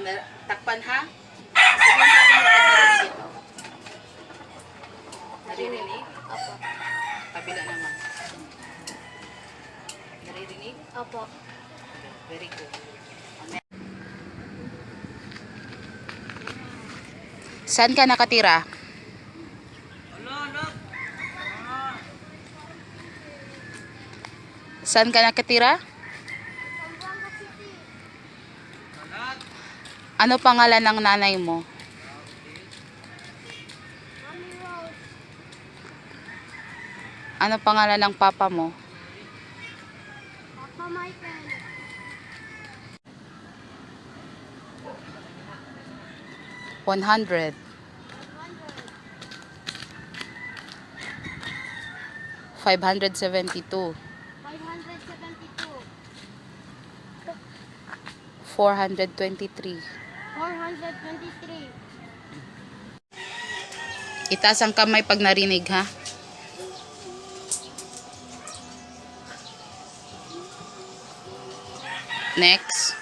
Pag takpan ha? Sabihin sa akin yung narinig ito. Naririnig? Opo. Kabila naman. Naririnig? Opo. Very good. Saan ka nakatira? Saan ka nakatira? Ano pangalan ng nanay mo? Ano pangalan ng papa mo? Papa Michael. 100. 572. 572. 423. 423. Itaas ang kamay pag narinig ha. Next.